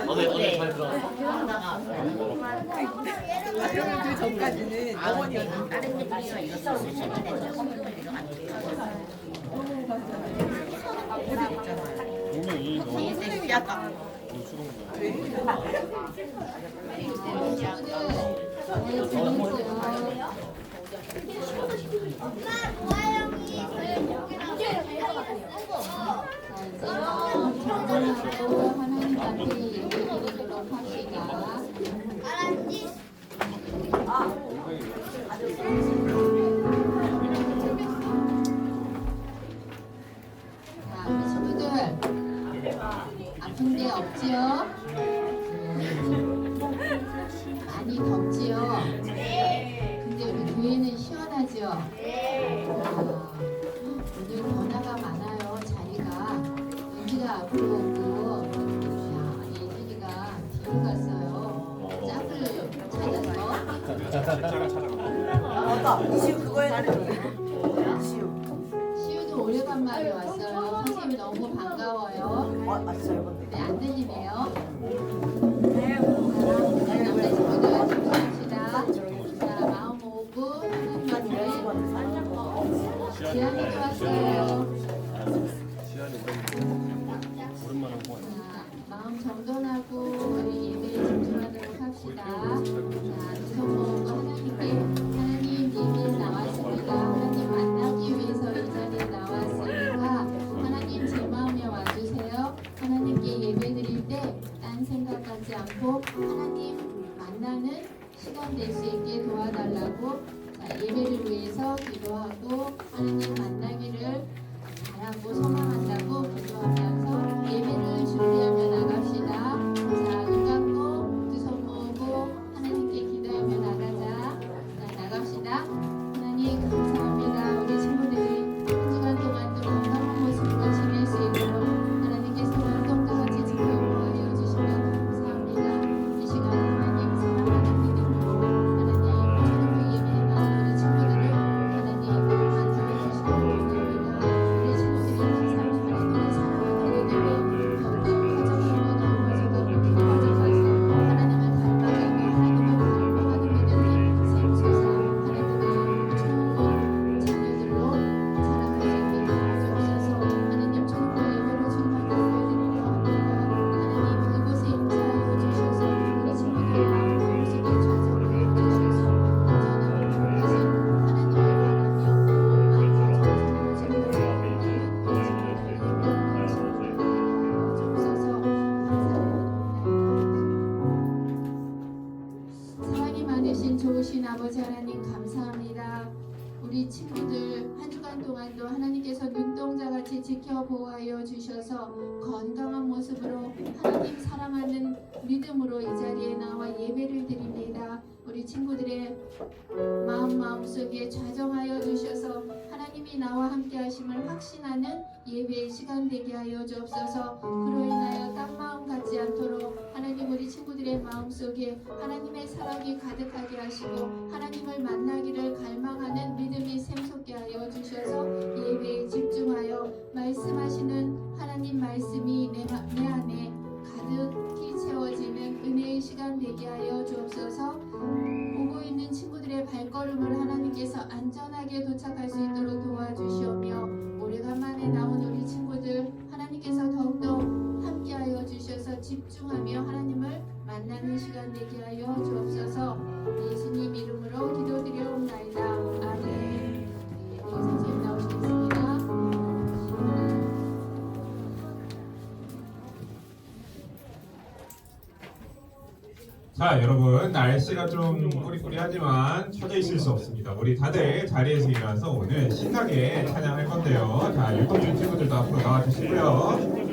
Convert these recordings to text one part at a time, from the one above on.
어제 잘 들어갔어? 그러면 그 전까지는 어머니가 다른 느낌이랑 이거 써서 재밌는데 컴퓨터로 안 분명히 너무 선생님이 약간 정전하고 하나님한테 얘기드리도록 합시다. 자, 우리 친구들 아픈 데 없지요? 많이 덥지요? 근데 우리 교회는 시원하지요? 오늘 변화가 많아요. 자리가 은지가 앞으로 오고 예준이가 뒤로 갔어요. 짝을 찾아서 맞다. 지우 그거 해야 되는데. 시우도 오래간만에 왔어요. 선생님이 너무 반가워요. 진짜요? 네, 안 들리네요. 자, 남자 친구들 준비합시다. 자, 마음 모으고 하나님께 지안이도 왔어요. 오랜만에 온 거 아니야? 자, 마음 정돈하고 우리 예배에 집중하도록 합시다. 자, 두손 모으고 하나님께 하나님 예배에 나왔습니다. 하나님 만나기 위해서 이 자리에 나왔으니까 하나님 제 마음에 와주세요. 하나님께 예배 드릴 때 딴 생각하지 않고 하나님 만나는 시간 될 수 있게 도와달라고 자, 예배를 위해서 기도하고 하나님 만나기를 바라고 소망한다고 기도하면서 예배를 준비하며 나갑시다. 자, 눈 감고 두 손 모으고 하나님께 기도하며 나가자. 자, 나갑시다. 하나님 감사합니다. 우리 친구들이 한 주간 동안도 건강한 모습으로 지낼 수 있도록 하나님께서 운동도 같이 지켜보여 주시며 감사합니다. 이 시간 하나님 사랑하는 믿음으로 하나님 초등부 예배에 나온 우리 친구들을 하나님 만져주시기 원합니다. 우리 친구들이 감사하는 하나님의 사랑을 드리며 더욱더 가정으로 넓어지고 깊이 가져가서 하나님을 닮아가며 하나님을 닮아가는 믿음이 샘솟아 하나님의 좋은 자녀들로 자라갈 수 있게 도와주옵소서. 하나님 초등부 예배로 정말 나눠드리려 합니다. 하나님 그곳에 임재하여 주셔서 우리 친구들 마음속에 좌정하여 주셔서 안전하고 평화신 하나님을 바라며 엄마가 정성으로 사랑이 많으신 좋으신 아버지 하나님 감사합니다. 우리 친구들 한 주간 동안도 하나님께서 눈동자같이 지켜보아여 주셔서 건강한 모습으로 하나님 사랑하는 믿음으로 이 자리에 나와 예배를 드립니다. 우리 친구들의 마음속에 좌정하여 주셔서 하나님이 나와 함께 하심을 확신하는 예배의 시간 되게 하여 주옵소서. 그로 인하여 딴 마음 갖지 않도록 하나님 우리 친구들의 마음속에 하나님의 사랑이 가득하게 하시고 하나님을 만나기를 갈망하는 믿음이 샘솟게 하여 주셔서 예배에 집중하여 말씀하시는 하나님 말씀이 내 안에 가득히 채워지는 은혜의 시간 되게 하여 주옵소서. 오고 있는 친구들의 발걸음을 하나님께서 안전하게 도착할 수 있도록 도와주시오며 오래간만에 나온 우리 친구들 하나님께서 더욱더 함께하여 주셔서 집중하며 하나님을 만나는 시간 되게 하여 주옵소서. 예수님 이름으로 기도드려옵나이다. 아멘. 네, 선생님 나오시겠습니다. 자, 여러분 날씨가 좀 꾸리꾸리하지만 처져 있을 수 없습니다. 우리 다들 자리에서 일어나서 오늘 신나게 찬양할 건데요. 자, 율동준 친구들도 앞으로 나와주시고요.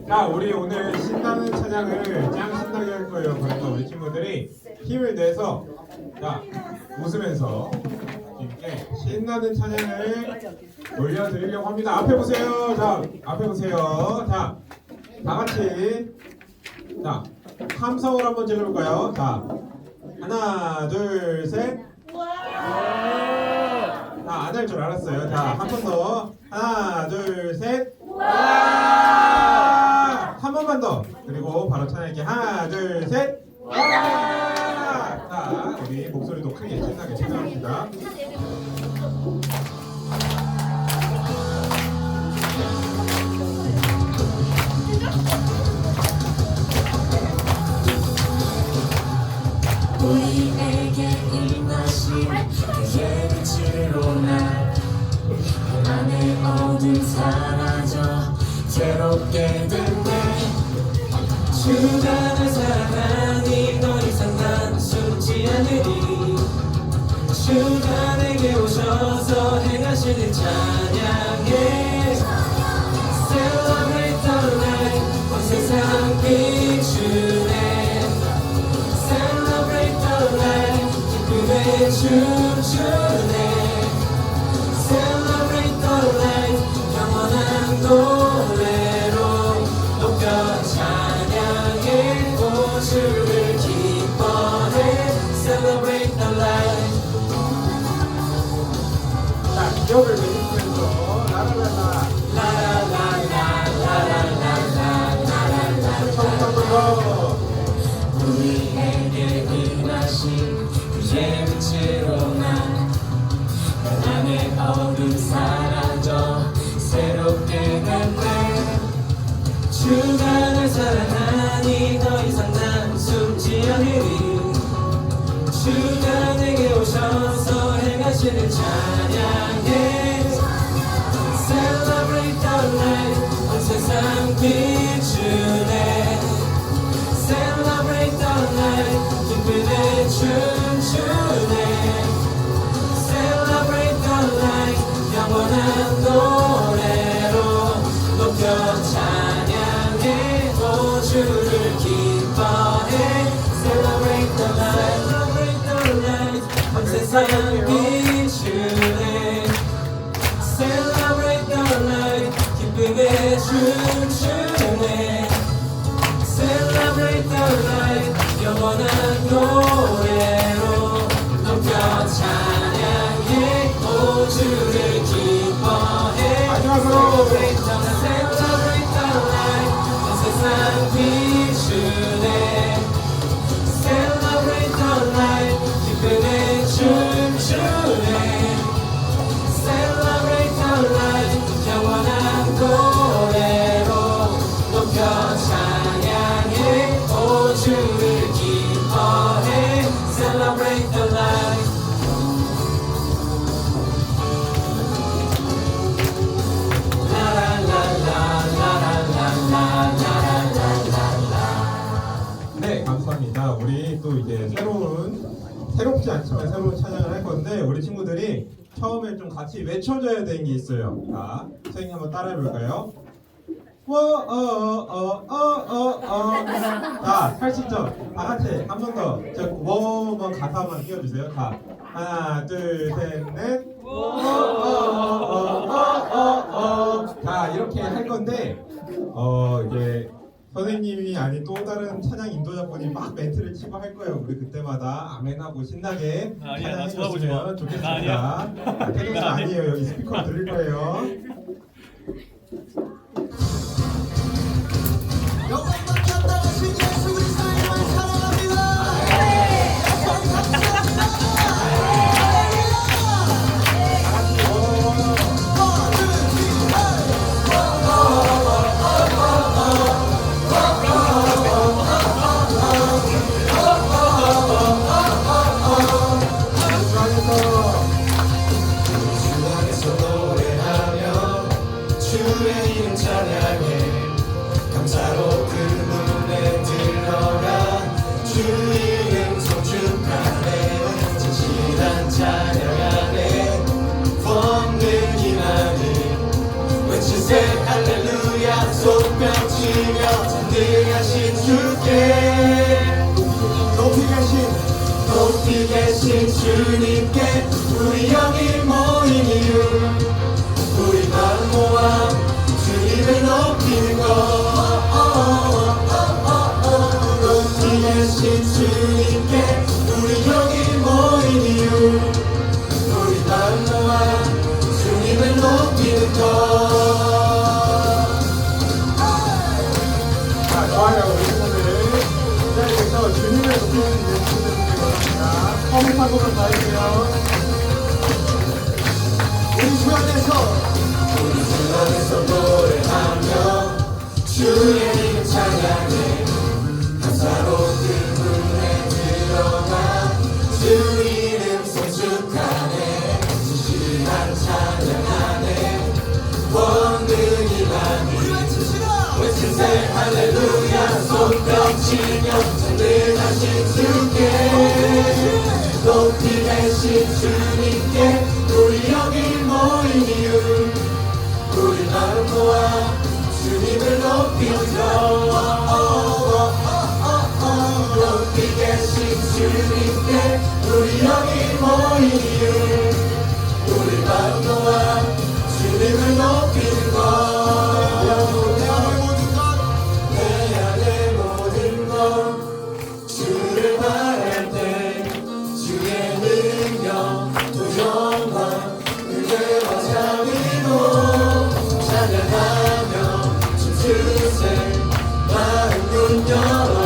자, 우리 오늘 신나는 찬양을 짱 신나게 할 거예요. 그러니까 우리 친구들이 힘을 내서 자 웃으면서 이렇게 신나는 찬양을 올려드리려고 합니다. 앞에 보세요. 자, 앞에 보세요. 자, 다 같이 자, 함성을 한번 질러볼까요? 자, 하나, 둘, 셋. 자, 안 할 줄 알았어요. 자, 한 번 더. 하나, 사라져 새롭게 됐네. 주가 날 사랑하니 더 이상 난 숨지 않으리. 주가 내게 오셔서 행하시는 찬양해. Celebrate the light, 온 세상 비추네. Celebrate the light, 기쁨에 춤추네. Celebrate the light, 영원한 노래로 높여 찬양해. 오 주를 기뻐해. Celebrate the light. 자, 기억을 외치면서 라라라라 우리에게 임하신 그의 빛으로 난 안의 어둠 사라져 새롭게 됐네. 주가 날 사랑하니 더 이상 난 숨지 않으리. 주가 내게 오셔서 행하시는 찬양해. Celebrate the light, 온 세상 비추네. Celebrate the light, 기쁨에 춤추네. Celebrate the light, 영원한 노래로 높여 찬양해. 오 주를 기뻐해. Celebrate the light, celebrate the light, 온 세상 비추네. Celebrate the light, 기쁨에 춤추네. Celebrate the light, 영원한 노래로 높여 찬양해. 오 주를 기뻐해. 마지막으로. Celebrate the light, 온 세상 비추네. Celebrate the light, 기쁨에 춤추네. Celebrate the light, 영원한 노래로 높여 찬양해. 오 주를 기뻐해. Celebrate the light. 네, 감사합니다. 우리 또 이제 새롭지 않지만 새로운 찬양을 할 건데 우리 친구들이 처음에 좀 같이 외쳐줘야 되는 게 있어요. 자, 선생님 한번 따라해 볼까요? 자, 80점. 다 같이 한 번 더. 저 워만 가사만 띄워주세요. 자, 하나, 둘, 셋, 넷. 자, 이렇게 할 건데 이제 선생님이 아닌 또 다른 찬양 인도자분이 막 멘트를 치고 할 거예요. 우리 그때마다 아멘하고 신나게 아니야, 나 찬양해 쳐다보지 마. 주시면 좋겠습니다. 나 아니야. 태경씨 아니에요. 여기 스피커 들릴 거예요. 주안에서 노래하며 주의 이름 찬양해. 감사로 그 눈에 들어가 주 이름 송축하네. 진실한 찬양 안에 권능이나니 외치세 할렐루야. 손뼉치며 전능하신 주께 높이 계신 주님께 우리 여기 모인 이유 우리 마음 모아 주님을 높이는 것. 높이 계신 주님께 우리 여기 모인 이유 우리 마음 모아 주님을 높이는 것. 자, 좋아요. 우리 친구들. 이 자리에서 주님을 높이는 멘트를 드리기 원합니다. 허물 한 번만 더 해주세요. 우리 주 안에서 노래하며 주의 이름 찬양해. 감사로 그 문에 들어가 주 이름 송축하네. 진실한 찬양 안에 원능 주세 할렐루야 손뼉치며 찬양하신 주께 높이 계신 주님께 우리 여기 모인 이유 우리 마음 모아 주님을 높이며 높이 계신 주님께 우리 여기 모인 이유 우리 마음 모아 주님을 높이는 것 내 안의 모든 것 주를 바랄 때 주의 능력 또 영광 그대와 자비로 찬양하며 춤추세 마음 문 열어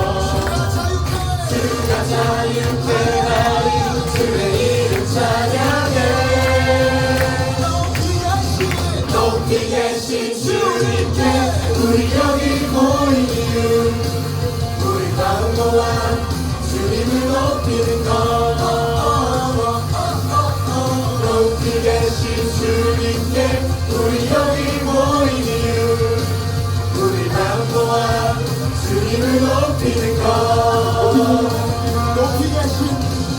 주가 자유케 하리 주의 이름 찬양해 높이 계신 주님께 우리 여기 모인 이유 우리 마음 모아 주님을 높이는 것 높이 계신 주님께 우리 여기 모인 이유 우리 마음 모아 주님을 높이는 것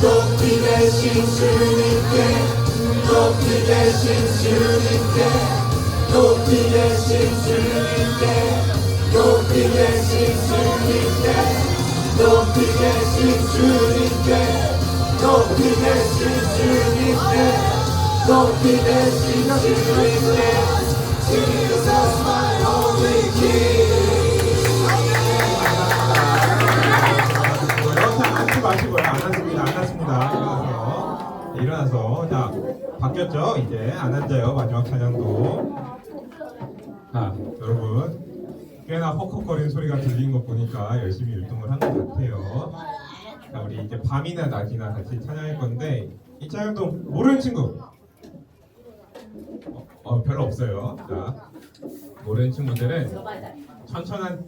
높이 계신 주님께 높이 계신 주님께 높이 계신 주님께 높이 계신 주님께 높이 계신 주님께 높이 계신 주님께 높이 계신 주님께 Jesus my only king 자, 앉지 마시고요. 안 앉습니다. 일어나서. 자, 바뀌었죠? 이제 안 앉아요. 마지막 찬양도. 자, 여러분. 꽤나 헉헉거리는 소리가 들린 것 보니까 열심히 율동을 한 것 같아요. 자, 우리 이제 밤이나 낮이나 같이 찬양할 건데, 이 찬양도 모르는 친구. 별로 없어요. 자, 모르는 친구들은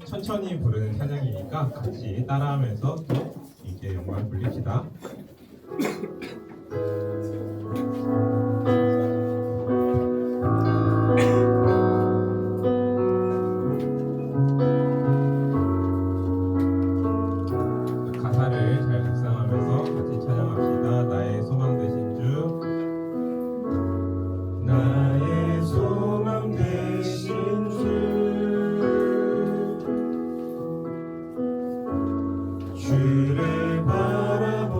천천히 부르는 찬양이니까 같이 따라하면서 또 이제 영광을 불립시다. 가사를 잘 묵상하면서 같이 찬양합시다. 나의 소망 되신 주, 나의 소망 되신 주를 바라봅니다.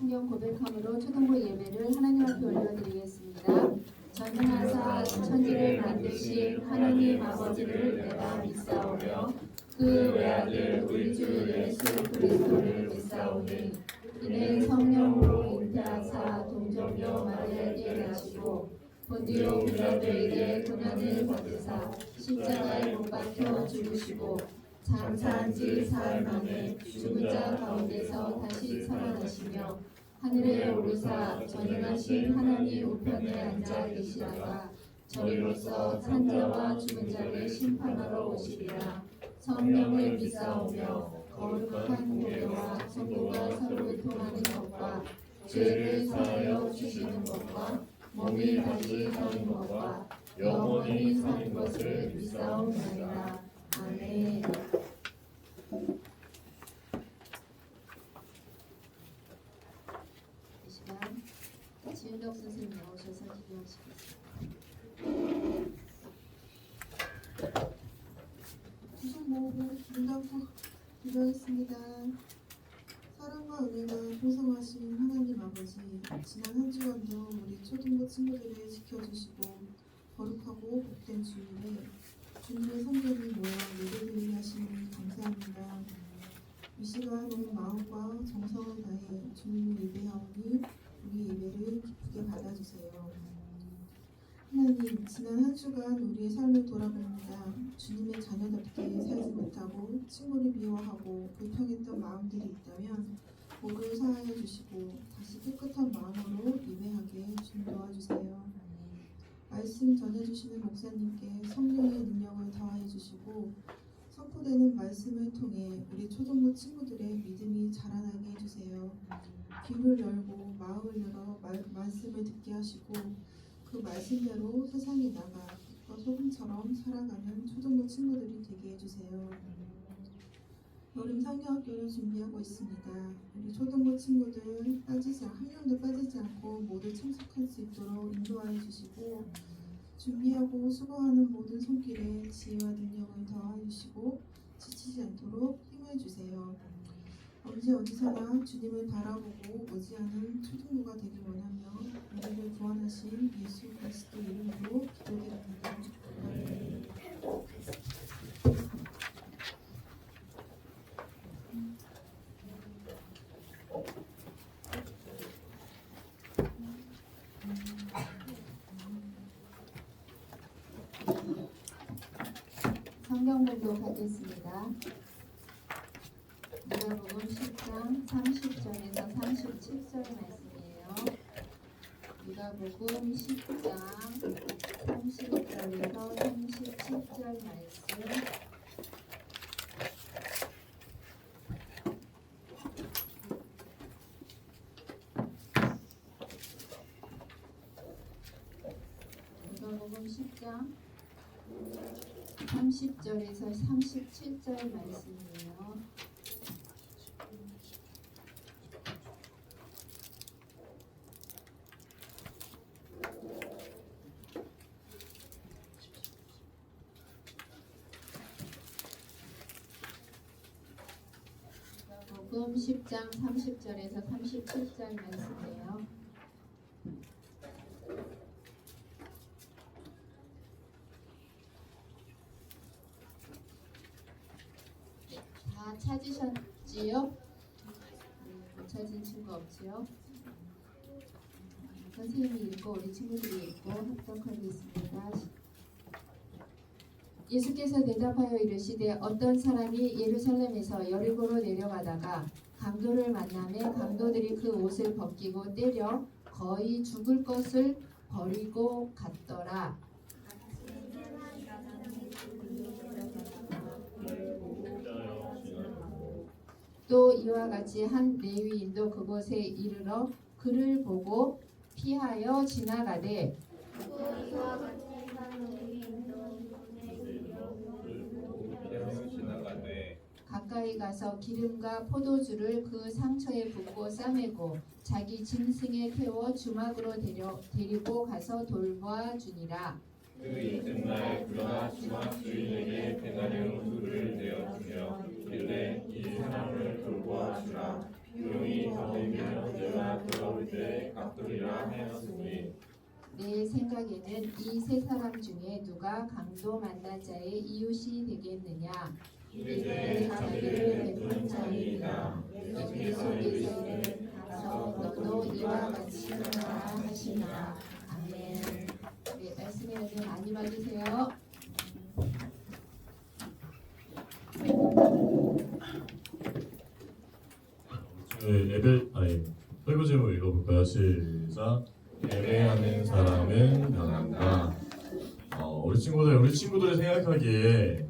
성경 고백함으로 초등부 예배를 하나님 앞에 올려드리겠습니다. 전능하사 천지를 만드신 하나님 아버지를 내가 믿사오며 그 외아들 우리 주 예수 그리스도를 믿사오니 이는 성령으로 잉태하사 동정녀 마리아에게 나시고 본디오 빌라도에게 고난을 받으사 십자가에 못 박혀 죽으시고 장사한 지 사흘 만에 죽은 자 가운데서 다시 살아나시며 하늘에 오르사 전능하신 하나님 우편에 앉아 계시다가 저리로서 산자와 죽은 자를 심판하러 오시리라. 성령을 믿사오며 거룩한 공회와 성도가 서로 통하는 것과 죄를 사하여 주시는 것과 몸이 다시 사는 것과 영원히 사는 것을 믿사오나이다. 아멘. 이 시간 지은덕 선생님 나오셔서 기도하시겠습니다. 주신 모든 기도하고 기도하겠습니다. 사랑과 은혜가 풍성하신 하나님 아버지, 지난 한 주간도 우리 초등부 친구들을 지켜주시고 거룩하고 복된 주일에 주님의 성전이 모여 예배드리게 하시니 감사합니다. 이 시간 온 마음과 정성을 다해 주님을 예배하오니 우리 예배를 기쁘게 받아주세요. 하나님, 지난 한 주간 우리의 삶을 돌아봅니다. 주님의 자녀답게 살지 못하고 친구를 미워하고 불평했던 마음들이 있다면 모두 사하여 주시고 다시 깨끗한 마음으로 예배하게 주님 도와주세요. 말씀 전해주시는 목사님께 성령의 능력을 더하여 주시고 선포되는 말씀을 통해 우리 초등부 친구들의 믿음이 자라나게 해주세요. 귀를 열고 마음을 열어 말씀을 듣게 하시고 그 말씀대로 세상에 나가 빛과 소금처럼 살아가는 초등부 친구들이 되게 해주세요. 여름 상여학교를 준비하고 있습니다. 우리 초등부 친구들 한 명도 빠지지 않고 모두 참석할 수 있도록 인도하여 주시고 준비하고 수고하는 모든 손길에 지혜와 능력을 더하여 주시고 지치지 않도록 힘을 주세요. 언제 어디서나 주님을 바라보고 의지하는 초등부가 되길 원하며 우리를 구원하신 예수 그리스도 이름으로 기도드립니다. 아멘. 성경 공독하겠습니다. 누가복음 10장 30절에서 37절 말씀이에요. 누가복음 10장 30절에서 37절 말씀. 누가복음 10장 30절에서 37절 말씀이에요. 누가복음 10장 30절에서 37절 말씀이에요. 다 찾으셨지요? 못 찾은 친구 없지요? 선생님이 읽고 우리 친구들이 읽고 합독하겠습니다. 예수께서 대답하여 이르시되 어떤 사람이 예루살렘에서 여리고로 내려가다가 강도를 만나매 강도들이 그 옷을 벗기고 때려 거의 죽을 것을 버리고 갔더라. 또 이와 같이 한 레위인도 그곳에 이르러 그를 보고 피하여 지나가되 가까이 가서 기름과 포도주를 그 상처에 붓고 싸매고 자기 짐승에 태워 주막으로 데리고 가서 돌보아 주니라. 그 이튿날 그가 주막 주인에게 배달의 우두를 내어주며 이르되 이 사람을 돌보아 주라. 비용이 더 되면 내가 내가 돌아올 때 갚으리라 하였으니 내 생각에는 이 세 사람 중에 누가 강도 만난 자의 이웃이 되겠느냐? 이르되 자기를 베푼 자니이다. 에베소서에는 가서 너도 이와 같이 하라 하시니라. 아멘. 네, 말씀의 은혜 많이 받으세요. 설교제목 읽어볼까요? 시작. 예배하는 사람은 변한다. 우리 친구들이 생각하기에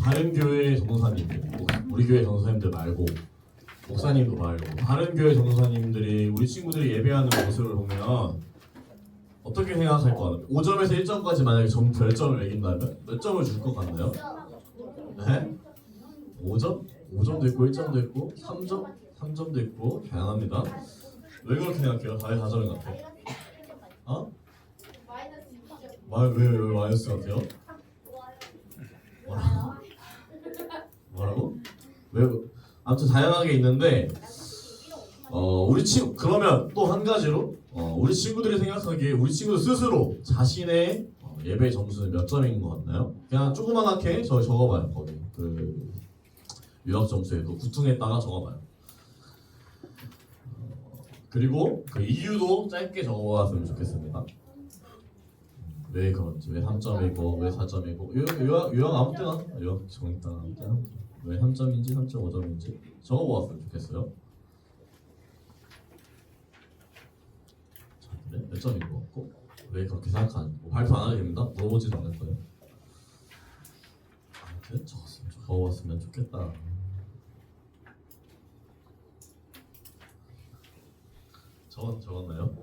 다른 교회 전도사님들, 우리 교회 전도사님들 말고 목사님도 말고 다른 교회 전도사님들이 우리 친구들이 예배하는 모습을 보면 어떻게 생각할 것 같나요? 5점에서 1점까지 만약에 별점을 매긴다면 몇 점을 줄 것 같나요? 네? 5점? 5점도 있고 1점도 있고 3점? 3점도 있고 다양합니다. 왜 그렇게 생각해요? 다들 4점인 것 같아요. 어? 왜 마이너스 같아요? 뭐라고? 왜? 아무튼 다양하게 있는데 그러면 또 한 가지로 우리 친구들이 생각하기에 우리 친구들 스스로 자신의 예배 점수는 몇 점인 것 같나요? 그냥 조그만하게 적어봐요. 거기 그 유학 점수에도 구퉁에다가 적어봐요. 그리고 그 이유도 짧게 적어봤으면 좋겠습니다. 왜 그런지, 왜 3점이고 왜 4점이고 유학 아무 때나 유학 정했다 아무 때나 왜 3점인지 3.5점인지 적어보았으면 좋겠어요. 자, 그래? 몇 점인 것 같고 왜 그렇게 생각하는지 발표 안 하게 됩니다. 물어보지도 않을 거예요. 아무튼 적어봤으면 좋겠다. 적었나요?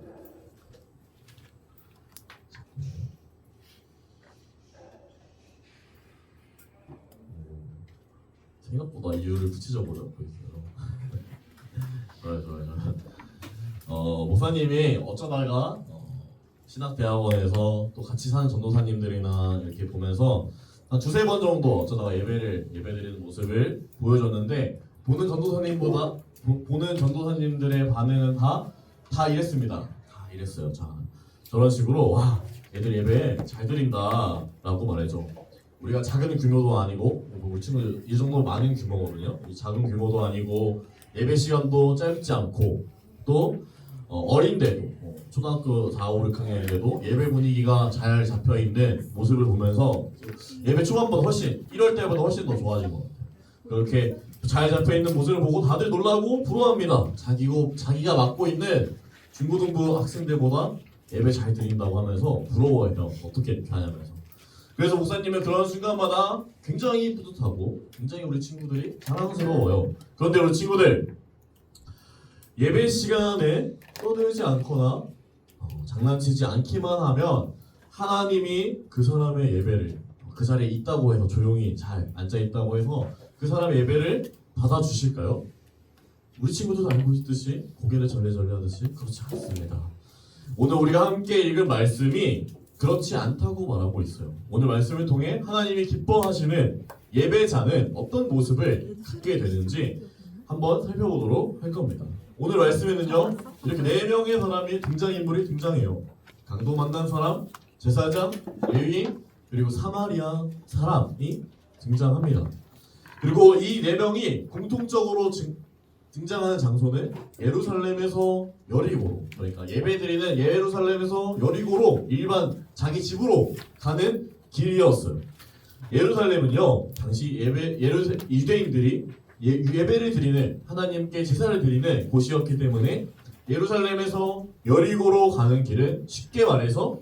생각보다 이유를 구체적으로 적고 있어요. 좋아요. 목사님이 어쩌다가 신학대학원에서 또 같이 사는 전도사님들이나 이렇게 보면서 한 두세 번 정도 어쩌다가 예배드리는 모습을 보여줬는데 보는 전도사님들의 반응은 다 이랬습니다. 다 이랬어요. 자, 저런 식으로 와 애들 예배 잘 드린다라고 말해줘. 우리가 작은 규모도 아니고 우리 친구들 이 정도 많은 규모거든요. 이 작은 규모도 아니고 예배 시간도 짧지 않고 또 어린데도 초등학교 4, 5, 6학년인데도 예배 분위기가 잘 잡혀있는 모습을 보면서 예배 초반보다 훨씬 1월 때보다 훨씬 더 좋아진 것 같아요. 그렇게 잘 잡혀있는 모습을 보고 다들 놀라고 부러워합니다. 자기가 맡고 있는 중고등부 학생들보다 예배 잘 드린다고 하면서 부러워해요. 어떻게 이렇게 하냐면서. 그래서 목사님은 그런 순간마다 굉장히 뿌듯하고 굉장히 우리 친구들이 자랑스러워요. 그런데 우리 친구들 예배 시간에 떠들지 않거나 장난치지 않기만 하면 하나님이 그 사람의 예배를 그 자리에 있다고 해서 조용히 잘 앉아있다고 해서 그 사람의 예배를 받아주실까요? 우리 친구들도 알고 있듯이 고개를 절레절레 하듯이 그렇지 않습니다. 오늘 우리가 함께 읽은 말씀이 그렇지 않다고 말하고 있어요. 오늘 말씀을 통해 하나님이 기뻐하시는 예배자는 어떤 모습을 갖게 되는지 한번 살펴보도록 할 겁니다. 오늘 말씀에는요 이렇게 4명의 사람이 등장인물이 등장해요. 강도 만난 사람, 제사장, 레위인, 그리고 사마리아 사람이 등장합니다. 그리고 이 4명이 공통적으로 등장하는 장소는 예루살렘에서 여리고로, 그러니까 예배드리는 예루살렘에서 여리고로 일반 자기 집으로 가는 길이었어요. 예루살렘은요 당시 유대인들이 예배를 드리는, 하나님께 제사를 드리는 곳이었기 때문에 예루살렘에서 여리고로 가는 길은 쉽게 말해서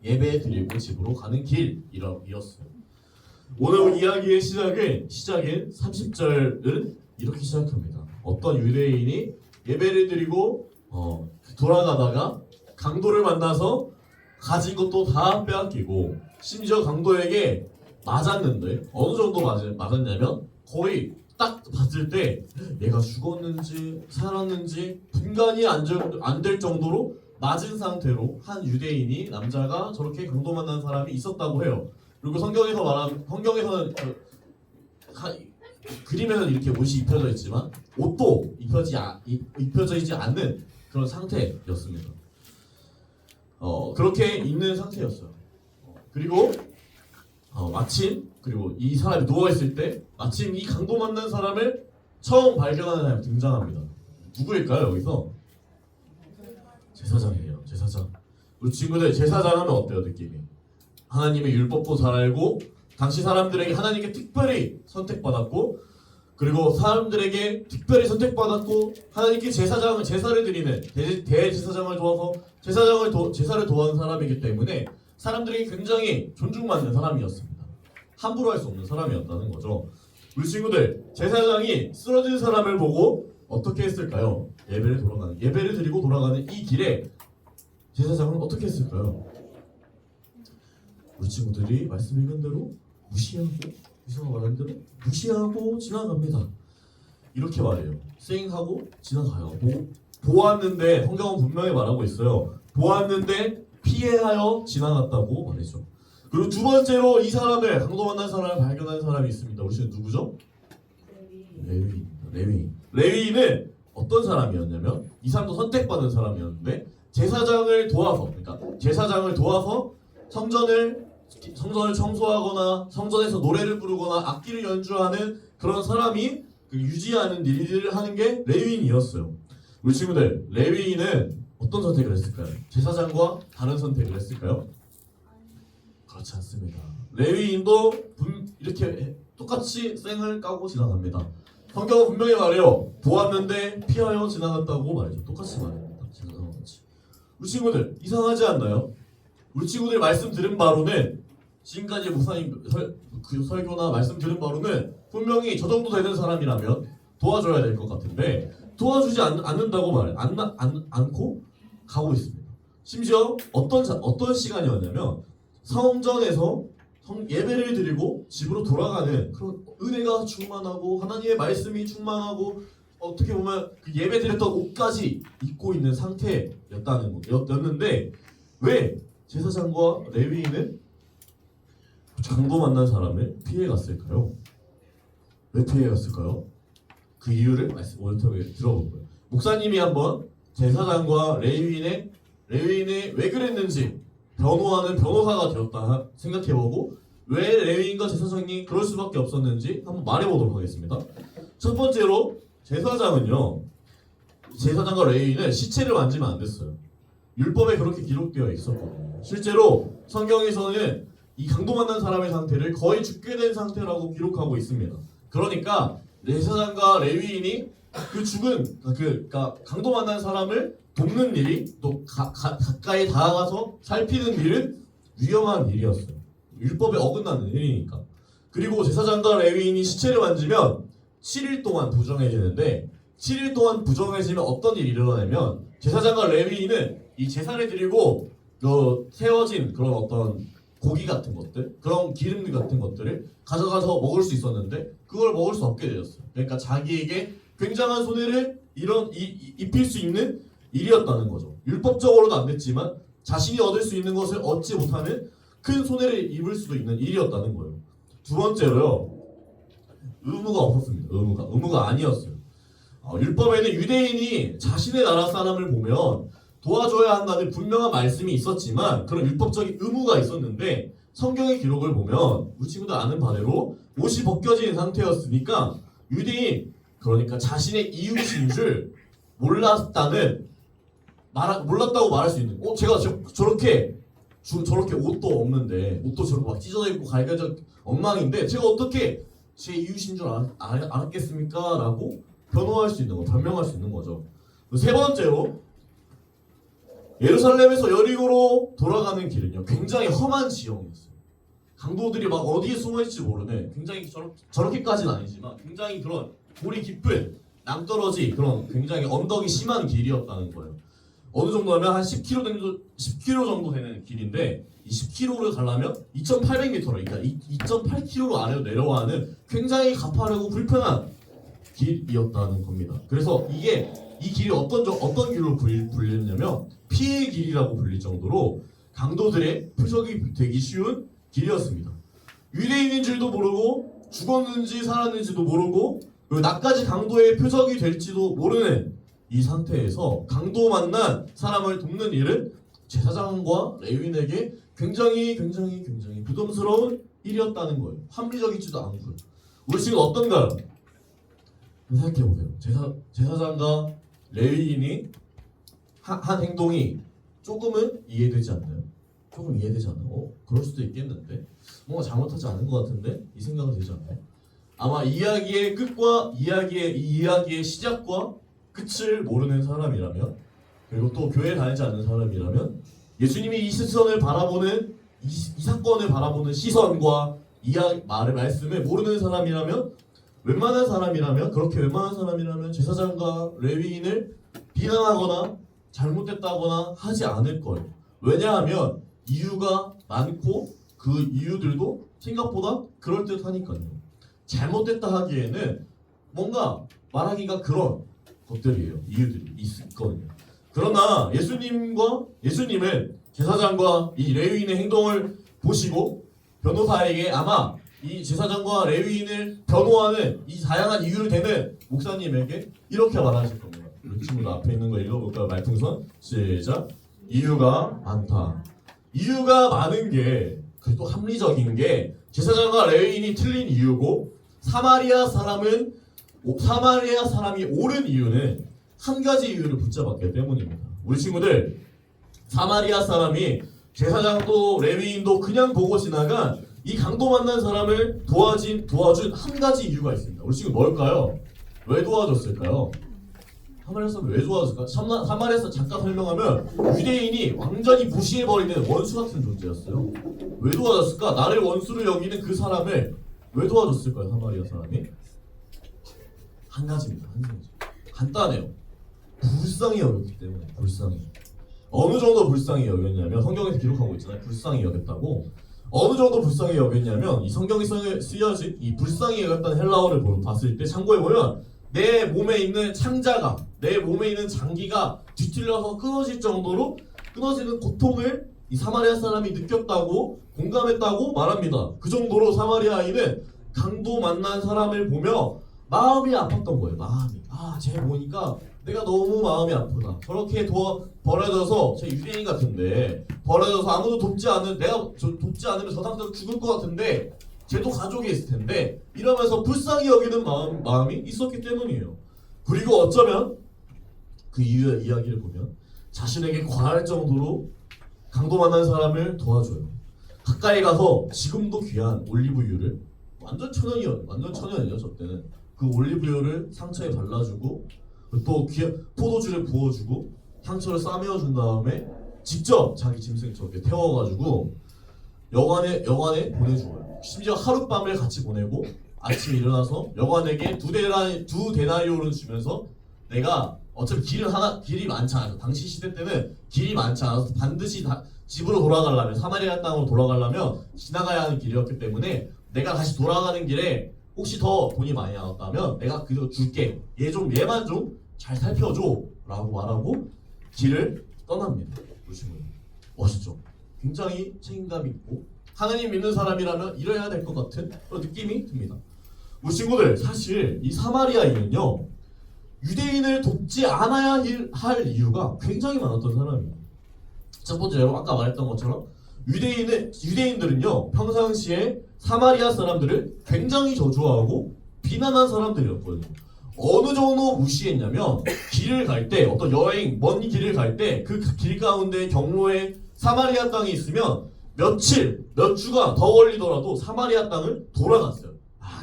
예배 드리고 집으로 가는 길이었어요. 오늘 이야기의 시작인 30절은 이렇게 시작합니다. 어떤 유대인이 예배를 드리고 돌아가다가 강도를 만나서 가진 것도 다 빼앗기고 심지어 강도에게 맞았는데 어느 정도 맞았냐면 거의 딱 봤을 때 얘가 죽었는지 살았는지 분간이 안 될 정도로 맞은 상태로 한 유대인이, 남자가 저렇게 강도 만난 사람이 있었다고 해요. 그리고 성경에서는 그림에서는 이렇게 옷이 입혀져 있지만 옷도 입혀지지 않는 그런 상태였습니다. 그렇게 있는 상태였어요. 그리고 마침 그리고 이 사람이 누워 있을 때 마침 이 강도 만난 사람을 처음 발견하는 사람이 등장합니다. 누구일까요? 여기서 제사장이에요. 제사장. 우리 친구들 제사장 하면 어때요? 느낌이 하나님의 율법도 잘 알고 당시 사람들에게 하나님께 특별히 선택받았고 그리고 사람들에게 특별히 선택받았고 하나님께 제사를 드리는 대제사장을 도와서 제사를 도와는 사람이기 때문에 사람들에게 굉장히 존중받는 사람이었습니다. 함부로 할 수 없는 사람이었다는 거죠. 우리 친구들 제사장이 쓰러진 사람을 보고 어떻게 했을까요? 예배를 드리고 돌아가는 이 길에 제사장은 어떻게 했을까요? 우리 친구들이 말씀 읽은 대로 무시하고 이성가 말한 대로 무시하고 지나갑니다. 이렇게 말해요. 쌩하고 지나가요. 보았는데 성경은 분명히 말하고 있어요. 보았는데 피해하여 지나갔다고 말이죠. 그리고 두 번째로 이 사람을 강도 만난 사람을 발견한 사람이 있습니다. 우리 친구 누구죠? 레위인은 어떤 사람이었냐면 이 사람도 선택받은 사람이었는데 제사장을 도와서 성전을 청소하거나 성전에서 노래를 부르거나 악기를 연주하는 그런 사람이 유지하는 일들을 하는 게 레위인이었어요. 우리 친구들 레위인은 어떤 선택을 했을까요? 제사장과 다른 선택을 했을까요? 그렇지 않습니다. 레위인도 이렇게 똑같이 쌩을 까고 지나갑니다. 성경은 분명히 말해요. 보았는데 피하여 지나갔다고 말이죠. 똑같이 말합니다. 우리 친구들 이상하지 않나요? 우리 친구들이 말씀 들은 바로는 지금까지 목사님 설교나 말씀 들은 바로는 분명히 저 정도 되는 사람이라면 도와줘야 될 것 같은데 도와주지 않는다고 않고 가고 있습니다. 심지어 어떤 시간이었냐면 성전에서 예배를 드리고 집으로 돌아가는 그런 은혜가 충만하고 하나님의 말씀이 충만하고 어떻게 보면 그 예배 드렸던 옷까지 입고 있는 상태였는데 왜 제사장과 레위인은 강도 만난 사람을 피해갔을까요? 왜 피해갔을까요? 그 이유를 오늘 들어볼 거예요. 목사님이 한번 제사장과 레위인이 왜 그랬는지 변호하는 변호사가 되었다 생각해보고 왜 레위인과 제사장이 그럴 수밖에 없었는지 한번 말해보도록 하겠습니다. 첫 번째로 제사장과 레위인은 시체를 만지면 안 됐어요. 율법에 그렇게 기록되어 있었거든요. 실제로 성경에서는 이 강도 만난 사람의 상태를 거의 죽게 된 상태라고 기록하고 있습니다. 그러니까 제사장과 레위인이 그러니까 강도 만난 사람을 돕는 일이 또 가까이 다가가서 살피는 일은 위험한 일이었어요. 율법에 어긋나는 일이니까. 그리고 제사장과 레위인이 시체를 만지면 7일 동안 부정해지는데 7일 동안 부정해지면 어떤 일이 일어나냐면 제사장과 레위인은 이 제사를 드리고 세워진 그런 어떤 고기 같은 것들, 그런 기름 같은 것들을 가져가서 먹을 수 있었는데 그걸 먹을 수 없게 되었어요. 그러니까 자기에게 굉장한 손해를 입힐 수 있는 일이었다는 거죠. 율법적으로도 안 됐지만 자신이 얻을 수 있는 것을 얻지 못하는 큰 손해를 입을 수도 있는 일이었다는 거예요. 두 번째로요. 의무가 없었습니다. 의무가 아니었어요. 율법에는 유대인이 자신의 나라 사람을 보면 도와줘야 한다는 분명한 말씀이 있었지만 그런 율법적인 의무가 있었는데 성경의 기록을 보면 우리 친구들 아는 바대로 옷이 벗겨진 상태였으니까 유대인 그러니까 자신의 이웃인 줄 몰랐다고 말할 수 있는 제가 저렇게 옷도 없는데 옷도 저렇게 막 찢어져 있고 갈겨져 엉망인데 제가 어떻게 제 이웃인 줄 알았겠습니까? 라고 변명할 수 있는 거죠. 세 번째로 예루살렘에서 여리고로 돌아가는 길은요 굉장히 험한 지형이었어요. 강도들이 막 어디에 숨어있을지 모르는 굉장히 저렇게까지는 아니지만 굉장히 그런 골이 깊은 낭떠러지 그런 굉장히 언덕이 심한 길이었다는 거예요. 어느 정도냐면 한 10km 정도 되는 길인데 이 10km를 가려면 2,800m로 그러니까 2.8km로 아래로 내려와 하는 굉장히 가파르고 불편한 길이었다는 겁니다. 그래서 이 길이 어떤 길로 불렸냐면 피해의 길이라고 불릴 정도로 강도들의 표적이 되기 쉬운 길이었습니다. 유대인인 줄도 모르고 죽었는지 살았는지도 모르고 그리고 나까지 강도의 표적이 될지도 모르는 이 상태에서 강도 만난 사람을 돕는 일은 제사장과 레위인에게 굉장히 부담스러운 일이었다는 거예요. 합리적이지도 않고요. 우리 지금 어떤가요? 생각해보세요. 제사장과 레위인이 한 행동이 조금은 이해되지 않나요? 조금 이해되지 않나요? 그럴 수도 있겠는데 뭔가 잘못하지 않은 것 같은데 이 생각은 되지 않나요? 아마 이야기의 끝과 이야기의 시작과 끝을 모르는 사람이라면, 그리고 또 교회 다니지 않는 사람이라면, 예수님이 이 시선을 바라보는 이 사건을 바라보는 시선과 말씀을 모르는 사람이라면, 웬만한 사람이라면 제사장과 레위인을 비난하거나 잘못됐다거나 하지 않을 거예요. 왜냐하면 이유가 많고 그 이유들도 생각보다 그럴듯하니까요. 잘못됐다 하기에는 뭔가 말하기가 그런 것들이에요. 이유들이 있거든요. 그러나 예수님은 제사장과 이 레위인의 행동을 보시고 변호사에게 아마 이 제사장과 레위인을 변호하는 이 다양한 이유를 대는 목사님에게 이렇게 말하실 겁니다. 우리 친구들 앞에 있는 거 읽어볼까요? 말풍선 시작. 이유가 많다. 이유가 많은 게 그래도 합리적인 게 제사장과 레위인이 틀린 이유고 사마리아 사람이 옳은 이유는 한 가지 이유를 붙잡았기 때문입니다. 우리 친구들, 사마리아 사람이 제사장도 레위인도 그냥 보고 지나간 이 강도 만난 사람을 도와준 한 가지 이유가 있습니다. 우리 친구 뭘까요? 왜 도와줬을까요? 사마리아 사람이 왜 도와줬을까? 사마리아 사람 잠깐 설명하면 유대인이 완전히 무시해버리는 원수 같은 존재였어요. 왜 도와줬을까? 나를 원수로 여기는 그 사람을 왜 도와줬을까요? 사마리아 사람이? 한 가지입니다. 한 가지. 간단해요. 불쌍히 여겼기 때문에. 불쌍히. 어느 정도 불쌍히 여겼냐면 성경에서 기록하고 있잖아요. 불쌍히 여겼다고. 어느 정도 불쌍히 여겼냐면 이 성경이 쓰여진 이 불쌍히 여겼다는 헬라어를 봤을 때 참고해보면 내 몸에 있는 창자가, 내 몸에 있는 장기가 뒤틀려서 끊어지는 고통을 이 사마리아 사람이 느꼈다고 공감했다고 말합니다. 그 정도로 사마리아인은 강도 만난 사람을 보며 마음이 아팠던 거예요. 쟤 보니까 내가 너무 마음이 아프다. 저렇게 버려져서 제 유대인 같은데 버려져서 아무도 내가 돕지 않으면 저 상태로 죽을 것 같은데 쟤도 가족이 있을 텐데 이러면서 불쌍히 여기는 마음이 있었기 때문이에요. 그리고 어쩌면 그 이유의 이야기를 보면 자신에게 과할 정도로 강도 만난 사람을 도와줘요. 가까이 가서 지금도 귀한 올리브유를 완전 천연이에요. 저 때는 그 올리브유를 상처에 발라주고 또 포도주를 부어주고 상처를 싸매어준 다음에 직접 자기 짐승 저렇게 태워가지고 여관에 보내주고요. 심지어 하룻밤을 같이 보내고 아침에 일어나서 여관에게 두 데나리오를 주면서 내가 어차피 길이 많지 않아서 당시 시대 때는 길이 많지 않아서 반드시 집으로 돌아가려면 사마리아 땅으로 돌아가려면 지나가야 하는 길이었기 때문에 내가 다시 돌아가는 길에 혹시 더 돈이 많이 나왔다면 내가 그거 줄게. 얘만 좀 잘 살펴줘 라고 말하고 길을 떠납니다. 보시면 멋있죠? 굉장히 책임감 있고 하나님 믿는 사람이라면 이래야 될 것 같은 그런 느낌이 듭니다. 우리 친구들, 사실 이 사마리아인은요 유대인을 돕지 않아야 할 이유가 굉장히 많았던 사람이에요. 첫 번째로 아까 말했던 것처럼 유대인들은요 평상시에 사마리아 사람들을 굉장히 저주하고 비난한 사람들이었거든요. 어느 정도 무시했냐면 길을 갈 때 어떤 먼 길을 갈 때 그 길 가운데 경로에 사마리아 땅이 있으면 몇 주가 더 걸리더라도 사마리아 땅을 돌아갔어요.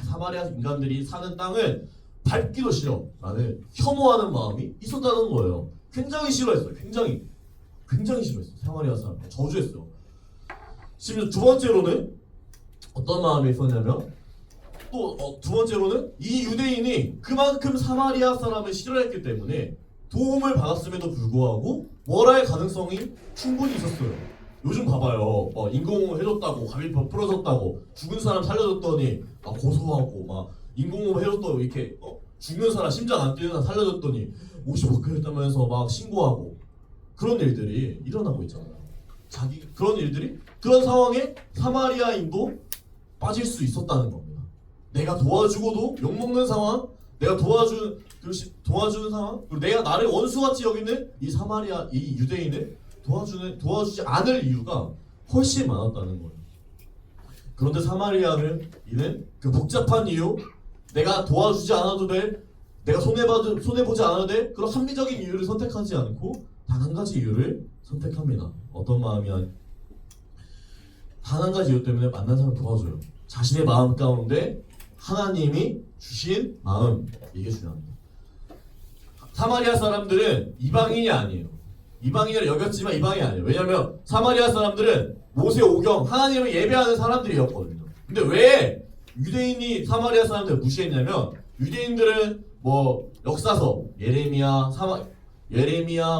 사마리아 인간들이 사는 땅을 밟기도 싫어 라는 혐오하는 마음이 있었다는 거예요. 굉장히 싫어했어요. 굉장히 싫어했어요. 사마리아 사람 저주했어요. 심지어 두 번째로는 어떤 마음이 있었냐면 두 번째로는 이 유대인이 그만큼 사마리아 사람을 싫어했기 때문에 도움을 받았음에도 불구하고 뭘 할 가능성이 충분히 있었어요. 요즘 봐봐요. 인공호흡 해줬다고 갑이 부러졌다고 죽은 사람 살려줬더니 고소하고 막 인공호흡 해줬다고 이렇게 죽는 사람 심장 안 뛰는 사람 살려줬더니 50억 했다면서 막 신고하고 그런 일들이 일어나고 있잖아요. 그런 상황에 사마리아인도 빠질 수 있었다는 겁니다. 내가 도와주고도 욕먹는 상황, 내가 도와주는 상황, 그리고 내가 나를 원수같이 여기는 이 사마리아 이 유대인을 도와주지 않을 이유가 훨씬 많았다는 거예요. 그런데 사마리아는 이는 그 복잡한 이유, 내가 도와주지 않아도 돼, 내가 손해보지 않아도 돼, 그런 합리적인 이유를 선택하지 않고 단 한 가지 이유를 선택합니다. 어떤 마음이야? 단 한 가지 이유 때문에 만난 사람 도와줘요. 자신의 마음 가운데 하나님이 주신 마음, 이게 중요합니다. 사마리아 사람들은 이방인이 아니에요. 이방인을 여겼지만 이방인이 아니에요. 왜냐하면 사마리아 사람들은 모세 오경 하나님을 예배하는 사람들이었거든요. 근데 왜 유대인이 사마리아 사람들을 무시했냐면, 유대인들은 뭐 역사서 예레미야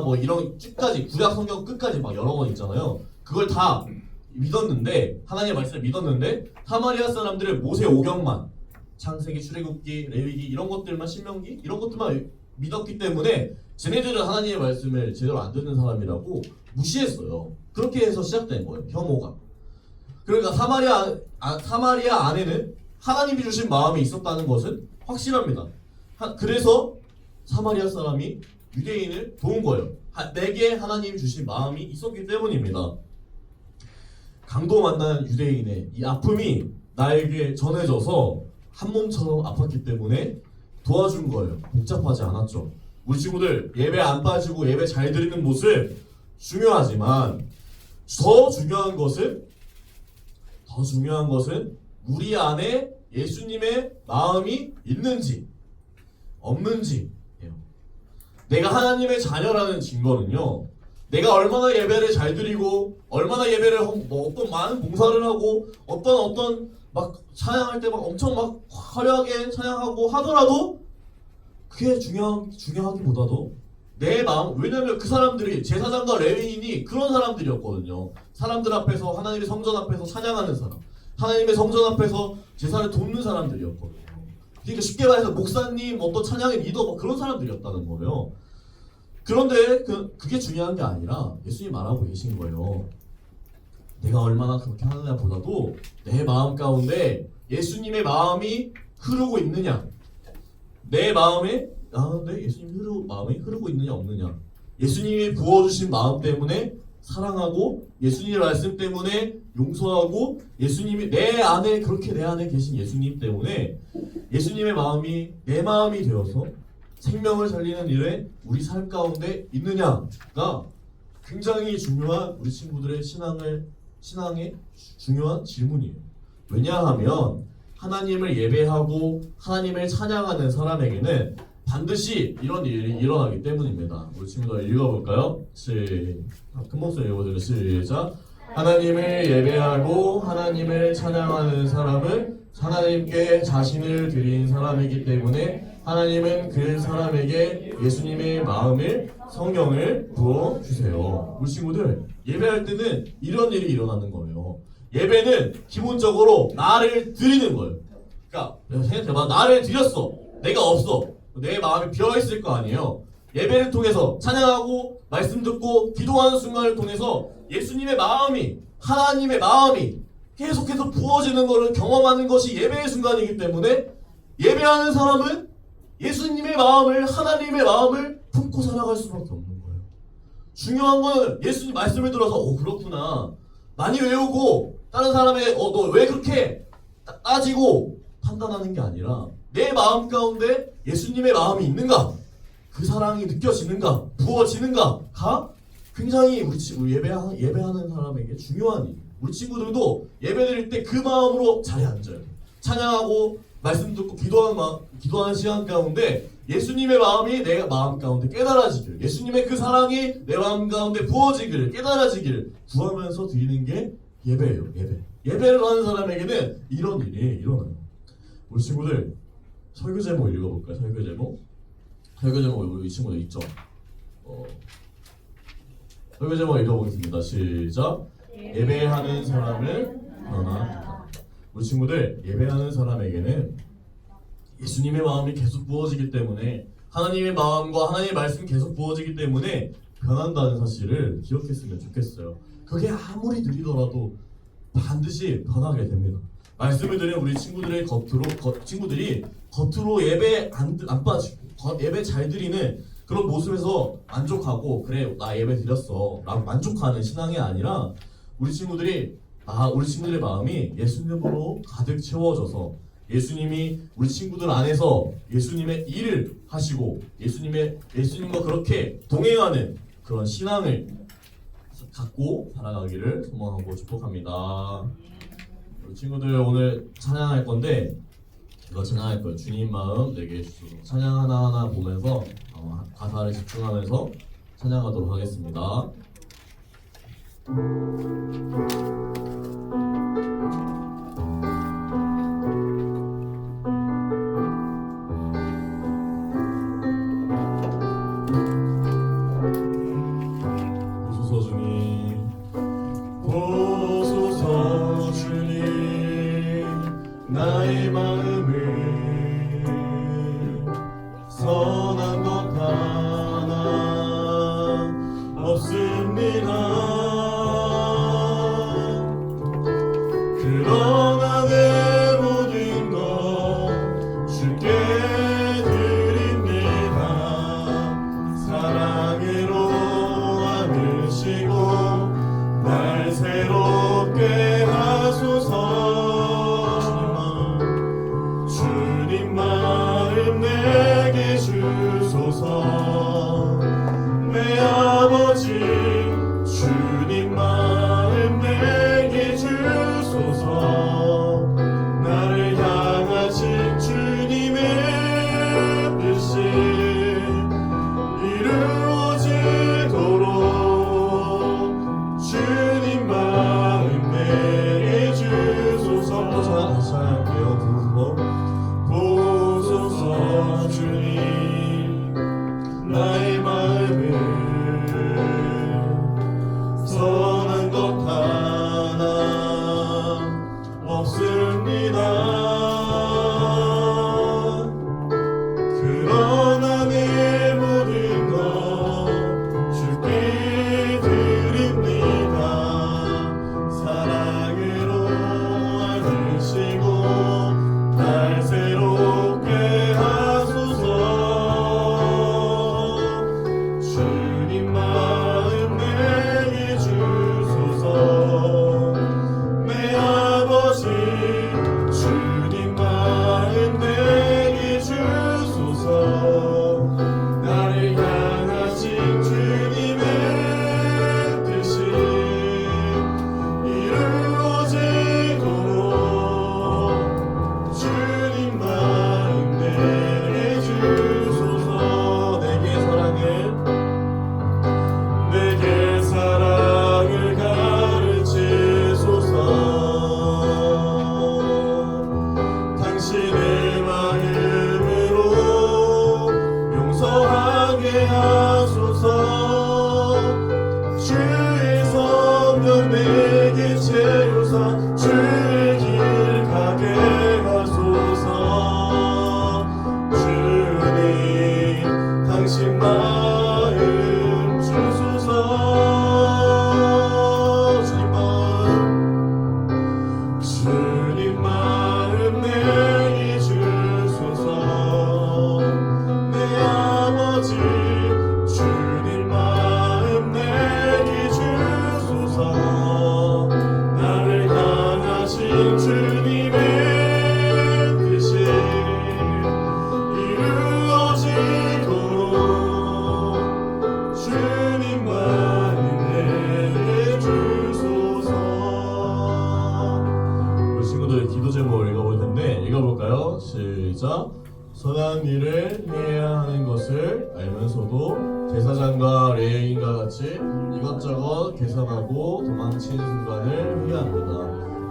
뭐 이런 끝까지 구약 성경 끝까지 막 여러 번 있잖아요. 그걸 다 믿었는데, 하나님의 말씀을 믿었는데, 사마리아 사람들은 모세 오경만, 창세기, 출애굽기, 레위기 이런 것들만, 신명기 이런 것들만 믿었기 때문에 쟤네들은 하나님의 말씀을 제대로 안 듣는 사람이라고 무시했어요. 그렇게 해서 시작된 거예요, 혐오가. 그러니까 사마리아 안에는 하나님이 주신 마음이 있었다는 것은 확실합니다. 그래서 사마리아 사람이 유대인을 도운 거예요. 내게 하나님이 주신 마음이 있었기 때문입니다. 강도 만난 유대인의 이 아픔이 나에게 전해져서 한 몸처럼 아팠기 때문에 도와준 거예요. 복잡하지 않았죠. 우리 친구들 예배 안 빠지고 예배 잘 드리는 모습 중요하지만 더 중요한 것은 우리 안에 예수님의 마음이 있는지 없는지예요. 내가 하나님의 자녀라는 증거는요, 내가 얼마나 예배를 잘 드리고 얼마나 예배를 어떤 많은 봉사를 하고 어떤 막 찬양할 때 막 엄청 막 화려하게 찬양하고 하더라도 그게 중요하기보다도 내 마음, 왜냐면 그 사람들이 제사장과 레위인이 그런 사람들이었거든요. 사람들 앞에서, 하나님의 성전 앞에서 찬양하는 사람, 하나님의 성전 앞에서 제사를 돕는 사람들이었거든요. 그러니까 쉽게 말해서 목사님, 어떤 찬양의 리더, 뭐 그런 사람들이었다는 거예요. 그런데 그게 중요한 게 아니라 예수님이 말하고 계신 거예요. 내가 얼마나 그렇게 하느냐보다도 내 마음 가운데 예수님의 마음이 흐르고 있느냐, 내 마음에 예수님 마음이 흐르고 있느냐 없느냐, 예수님이 부어주신 마음 때문에 사랑하고 예수님의 말씀 때문에 용서하고 예수님이 내 안에 계신 예수님 때문에 예수님의 마음이 내 마음이 되어서 생명을 살리는 일에 우리 삶 가운데 있느냐가 굉장히 중요한 우리 친구들의 신앙의 중요한 질문이에요. 왜냐하면 하나님을 예배하고 하나님을 찬양하는 사람에게는 반드시 이런 일이 일어나기 때문입니다. 우리 친구들 읽어볼까요? 큰 목소리 읽어보세요. 시작. 하나님을 예배하고 하나님을 찬양하는 사람은 하나님께 자신을 드린 사람이기 때문에 하나님은 그 사람에게 예수님의 마음을, 성령을 부어주세요. 우리 친구들 예배할 때는 이런 일이 일어나는 거예요. 예배는 기본적으로 나를 드리는 거예요. 그러니까 생각해봐. 나를 드렸어. 내가 없어. 내 마음이 비어있을 거 아니에요. 예배를 통해서 찬양하고 말씀 듣고 기도하는 순간을 통해서 예수님의 마음이, 하나님의 마음이 계속해서 부어지는 것을 경험하는 것이 예배의 순간이기 때문에 예배하는 사람은 예수님의 마음을, 하나님의 마음을 품고 살아갈 수밖에 없는 거예요. 중요한 건 예수님 말씀을 들어서 그렇구나, 많이 외우고 다른 사람의 너 왜 그렇게 따지고 판단하는 게 아니라 내 마음 가운데 예수님의 마음이 있는가, 그 사랑이 느껴지는가, 부어지는가가 굉장히 우리 예배하는 사람에게 중요한 일이에요. 우리 친구들도 예배드릴 때 그 마음으로 자리에 앉아요. 찬양하고 말씀 듣고 기도하는 시간 가운데 예수님의 마음이 내 마음 가운데 깨달아지길, 예수님의 그 사랑이 내 마음 가운데 부어지기를, 깨달아지기를 구하면서 드리는 게 예배예요. 예배를 하는 사람에게는 이런 일이 일어나요. 우리 친구들 설교 제목 읽어볼까요? 설교 제목 우리 친구들 있죠? 설교 제목 읽어보겠습니다. 시작. 예배하는 사람을 변화하다. 우리 친구들 예배하는 사람에게는 예수님의 마음이 계속 부어지기 때문에, 하나님의 마음과 하나님의 말씀이 계속 부어지기 때문에 변한다는 사실을 기억했으면 좋겠어요. 그게 아무리 느리더라도 반드시 변하게 됩니다. 말씀을 드린 우리 친구들이 겉으로 예배 안 빠지고 예배 잘 드리는 그런 모습에서 만족하고 그래 나 예배 드렸어 라고 만족하는 신앙이 아니라 우리 친구들의 마음이 예수님으로 가득 채워져서 예수님이 우리 친구들 안에서 예수님의 일을 하시고 예수님과 그렇게 동행하는 그런 신앙을 갖고 살아가기를 소망하고 축복합니다. 우리 친구들 오늘 찬양할 건데 이거 찬양할 거예요. 주님 마음 내게 주소서. 찬양 하나하나 보면서 가사를 집중하면서 찬양하도록 하겠습니다. 보소서 주님, 보소서 주님, 나의 마음을 선한 것 하나 없습니다. 그러나 내 모든 것 주께 드립니다. 사랑으로 안으시고 날 새롭게 하소서. 주님 마음 내게 주소서. 내 아버지 주님 마음 내게 주소서. 나를 향하신 주님의 뜻이 이루어지도록 주님 마음 내게 주소서. 또 다시 할게요. 보소서 주님, 나의 마음을 선한 것 하나 없습니다. 그러나 내 모든 것 주께 드립니다. 사랑으로 안으시고 날 새롭게 하소서. 주님 마음 내게 주소서. 내 아버지 주님 마음 내게 주소서. 나를 향하신 주님의 뜻이 이루어지도록 주님 마음 내게 주소서. 내게 사랑을 가르치소서. 당신의 마음으로 용서하게 하소서. 주의 성령 내게 채우사 주의 길 가게 하소서. 주님 당신 마음 주소서. 주님 마음 내게 주소서. 내 아버지 주님 마음 내게 주소서. 나를 향하신 주님의 뜻이 이루어지도록 주님 마음 내게 주소서. 우리 친구들 기도 제목을 읽어볼 텐데 읽어볼까요? 시작. 선한 일을 해야 하는 것을 알면서도 제사장과 레위인과 같이 이것저것 계산하고 도망치는 순간을 후회합니다.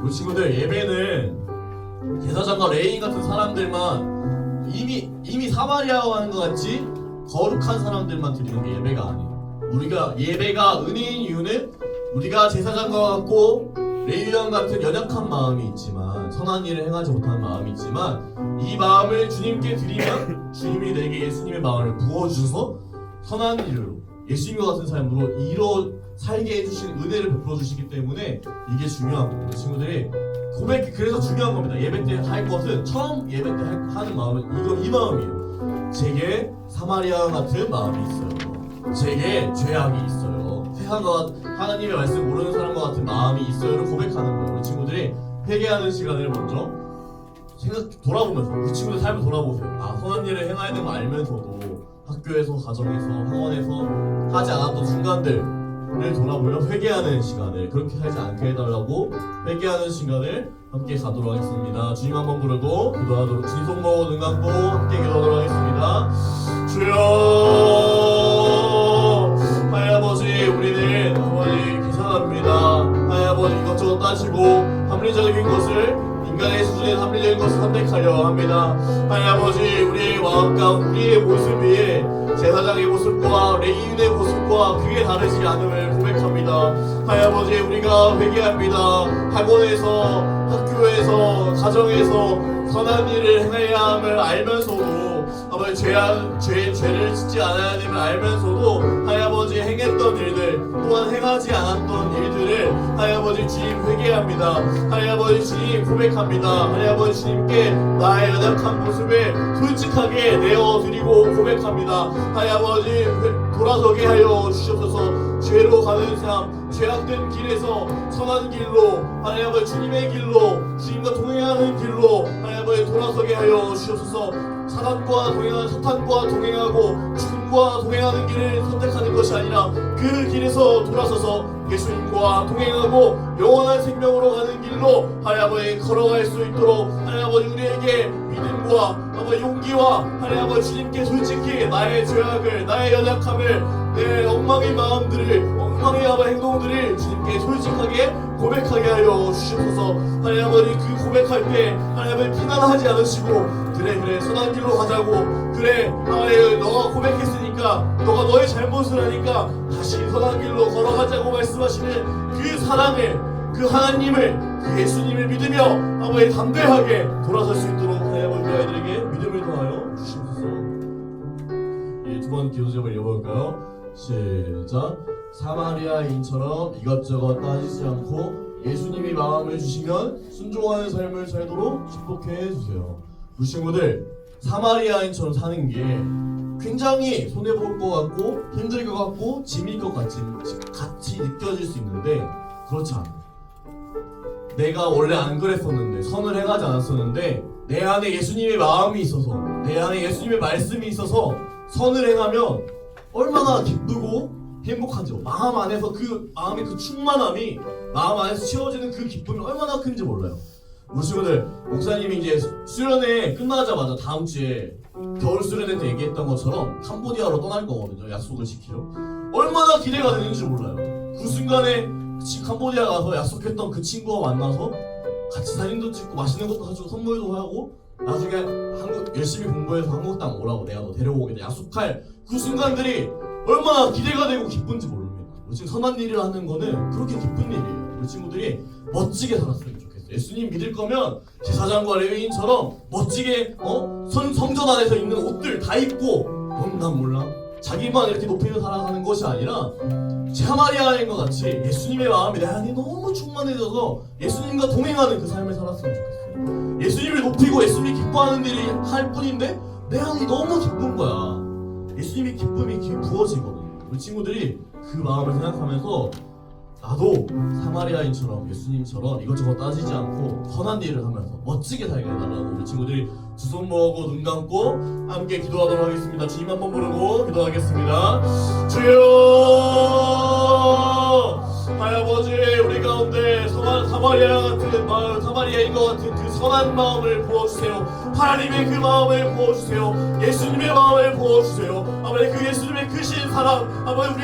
우리 친구들 예배는 제사장과 레위인 같은 사람들만 이미 사마리아와 하는 것 같이 거룩한 사람들만 드리는 게 예배가 아니에요. 우리가 예배가 은혜인 이유는 우리가 제사장과 같고 레위원 같은 연약한 마음이 있지만 선한 일을 행하지 못하는 마음이 있지만 이 마음을 주님께 드리면 주님이 내게 예수님의 마음을 부어주셔서 선한 일로 예수님과 같은 삶으로 살게 해주신 은혜를 베풀어 주시기 때문에 이게 중요한 겁니다. 친구들이 그래서 중요한 겁니다. 예배 때 할 것은 처음 예배 때 하는 마음은 이 마음이에요. 제게 사마리아 같은 마음이 있어요. 제게 죄악이 있어요. 하나님의 말씀 모르는 사람과 같은 마음이 있어요를 고백하는 거예요. 우리 친구들이 회개하는 시간을 먼저 돌아보면서 우리 친구들 삶을 돌아보세요. 선한 일을 행해야 되는 거 알면서도 학교에서, 가정에서, 학원에서 하지 않았던 순간들을 돌아보며 회개하는 시간을, 그렇게 살지 않게 해달라고 회개하는 시간을 함께 가도록 하겠습니다. 주님 한번 부르고 기도하도록, 주님 손 모으고 눈 감고 함께 기도하도록 하겠습니다. 주여, 하나님 아버지, 우리는 아버지 계산합니다. 하나님 아버지, 이것저것 따지고 합리적인 것을, 인간의 수준의 합리적인 것을 선택하려 합니다. 하나님 아버지, 우리의 마음과 우리의 모습이 제사장의 모습과 레위인의 모습과 그게 다르지 않음을 고백합니다. 하나님 아버지, 우리가 회개합니다. 학원에서, 학교에서, 가정에서 선한 일을 행해야 함을 알면서도 아버지 죄를 짓지 않아야 됨을 알면서도 하나님 아버지 행했던 일들 또한 행하지 않았던 일들을 하나님 아버지 주님 회개합니다. 하나님 아버지 주님 고백합니다. 하나님 아버지 주님께 나의 연약한 모습을 솔직하게 내어드리고 고백합니다. 하나님 아버지 돌아서게 하여 주시옵소서. 죄로 가는 삶, 죄악된 길에서 선한 길로, 하나님 아버지 주님의 길로, 주님과 동행하는 길로 하나님 아버지 돌아서게 하여 주시옵소서. 사탄과 동행하고 죽음과 동행하는 길을 선택하는 것이 아니라 그 길에서 돌아서서 예수님과 동행하고 영원한 생명으로 가는 길로 하나님 아버지 걸어갈 수 있도록 하나님 아버지 우리에게 믿음과 아버지 용기와 하나님 아버지 주님께 솔직히 나의 죄악을, 나의 연약함을, 내 엉망의 마음들을, 엉망의 행동들을 주님께 솔직하게 고백하게 하여 주시옵소서. 하나님 아버지 그 고백할 때 하나님 아버지 비난하지 않으시고 그래 선한 길로 가자고, 그래 하나님 너가 고백했으니까 너가 너의 잘못을 하니까 다시 선한 길로 걸어가자고 말씀하시는 그 사랑을, 그 하나님을, 그 예수님을 믿으며 아버지 담대하게 돌아설 수 있도록 하나님 아버지 우리 아이들에게 믿음을 더하여 주시옵소서. 이 두 번 기도 제목을 읽어볼까요? 시작. 사마리아인처럼 이것저것 따지지 않고 예수님이 마음을 주시면 순종하는 삶을 살도록 축복해 주세요. 우리 친구들, 사마리아인처럼 사는 게 굉장히 손해볼 것 같고 힘들 것 같고 짐일 것 같이 느껴질 수 있는데 그렇지 않아요. 내가 원래 안 그랬었는데, 선을 행하지 않았었는데 내 안에 예수님의 마음이 있어서, 내 안에 예수님의 말씀이 있어서 선을 행하면 얼마나 기쁘고 행복한지, 마음 안에서 그 마음의 그 충만함이, 마음 안에서 채워지는 그 기쁨이 얼마나 큰지 몰라요. 우리 친구들, 목사님이 이제 수련회 끝나자마자 다음 주에 겨울 수련회 때 얘기했던 것처럼 캄보디아로 떠날 거거든요. 약속을 지키러. 얼마나 기대가 되는지 몰라요. 그 순간에 캄보디아 가서 약속했던 그 친구와 만나서 같이 사진도 찍고 맛있는 것도 사주고 선물도 하고 나중에 열심히 공부해서 한국 땅 오라고 내가 너 데려오겠다 약속할 그 순간들이 얼마나 기대가 되고 기쁜지 모릅니다. 우리 지금 선한 일을 하는 거는 그렇게 기쁜 일이에요. 우리 친구들이 멋지게 살았으면 좋겠어요. 예수님 믿을 거면 제사장과 레위인처럼 멋지게 성전 안에서 입는 옷들 다 입고 난 몰라 자기만 이렇게 높이며 살아가는 것이 아니라 사마리아인 것 같이 예수님의 마음이 내 안에 너무 충만해져서 예수님과 동행하는 그 삶을 살았으면 좋겠어요. 예수님을 높이고 예수님이 기뻐하는 일을 할 뿐인데 내 안이 너무 기쁜 거야. 예수님의 기쁨이 부어지거든요. 우리 친구들이 그 마음을 생각하면서 나도 사마리아인처럼 예수님처럼 이것저것 따지지 않고 선한 일을 하면서 멋지게 살게 해달라고 우리 친구들이 두 손 모으고 눈 감고 함께 기도하도록 하겠습니다. 주님 한번 부르고 기도하겠습니다. 주여, 아버지 우리 가운데 사마리아 같은 마음, 사마리아인 것 같은 그 선한 마음을 부어주세요. 하나님의 그 마음을 부어주세요. 예수님의 마음을 부어주세요. 아버지 그 예수님의 크신 사랑, 아버지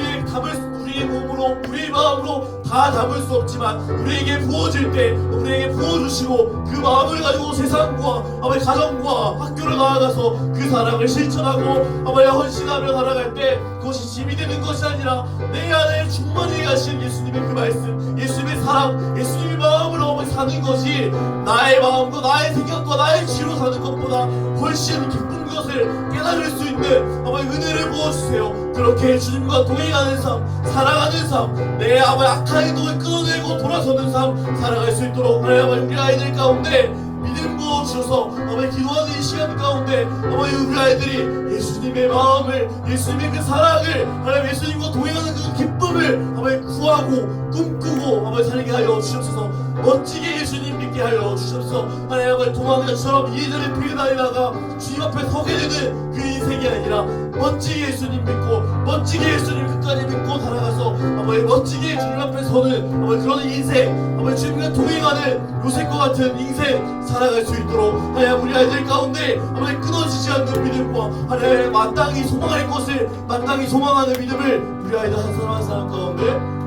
우리의 몸으로, 우리의 마음으로 다 담을 수 없지만 우리에게 부어질 때 우리에게 부어주시고 그 마음을 가지고 세상과 아버지 가정과 학교를 나아가서 그 사랑을 실천하고 아버지 헌신하며 살아갈 때 그것이 짐이 되는 것이 아니라 내 안에 충만히 가신 예수님의 그 말씀, 예수님의 사랑, 예수님의 마음으로 아버지 사는 것이 나의 마음과 나의 생각과 나의 지로 사는 것보다 훨씬 기쁜 것을 깨달을 수 있는 아버지 은혜를 부어주세요. 그렇게 주님과 동행하는 삶, 살아가는 삶, 내 아버지 악한 행동을 끊어내고 돌아서는 삶 살아갈 수 있도록 하나님 우리 아이들 가운데 믿음 부어주셔서 아버지 기도하는 이 시간 가운데 아버지 우리 아이들이 예수님의 마음을, 예수님의 그 사랑을, 하나님 예수님과 동행하는 그 기쁨을 아버지 구하고 꿈꾸고 아버지 살게 하여 주옵소서. 멋지게 예수님 믿게 하여 주옵소서. 하나님 아버지 도망자처럼 이리저리 피해다니다가 주님 앞에 서게 되는 그 인생이 아니라 멋지게 예수님 믿고 멋지게 예수님 끝까지 믿고 살아가서 아버지 멋지게 주님 앞에 서는 아버지 그런 인생, 아버지 주님과 동행하는 요셉과 같은 인생 살아갈 수 있도록 하나님 우리 아이들 가운데 아버지 끊어지지 않는 믿음과 하나님 마땅히 소망할 것을 마땅히 소망하는 믿음을 우리 아이들 한 사람 한 사람 가운데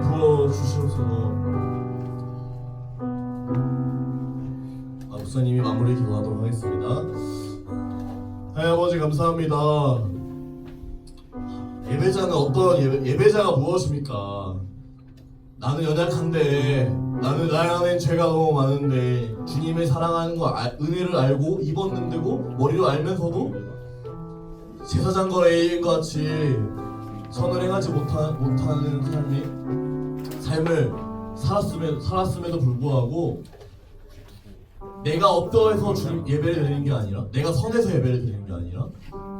부어주셔서 목사님이 마무리 기도하도록 하겠습니다. 하나님 아버지 감사합니다. 예배자는 어떤 예배자가 무엇입니까? 나는 연약한데, 나는 나의 안에 죄가 너무 많은데 주님의 사랑하는 거 은혜를 알고 입었는데고 머리로 알면서도 제사장과 레위인과 같이 선을 행하지 못하는 삶을 살았음에도 불구하고 내가 어떠해서 주님 예배를 드리는 게 아니라 내가 선해서 예배를 드리는 게 아니라